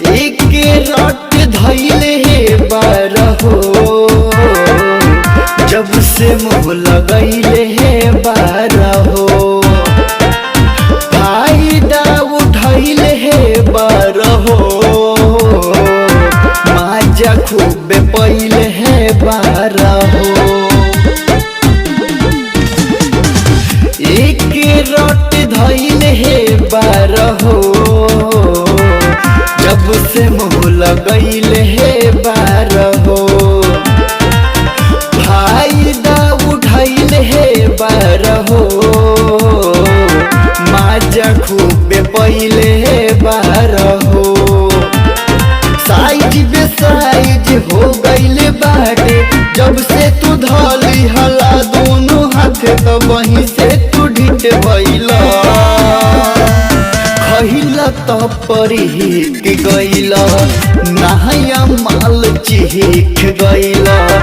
एक रट धैले हे बारहो जब से मुँह लगैले हे बारहो फायदा उठैले हे बारहो माजा खूब पहिले हे बारहो एक रट धैले हे बारहो जब से मुँह लगैले हे बारहो फायदा उठैले हे बारहो माजा खूब पहिले हे बारहो साइज बेसाइज हो गईले बाटे जब से तू धली हला दोनों हाथ तो वहीं से तू ढिट भइला खहिला तो परिहिक गईला नहाया माल चिहिक गईला।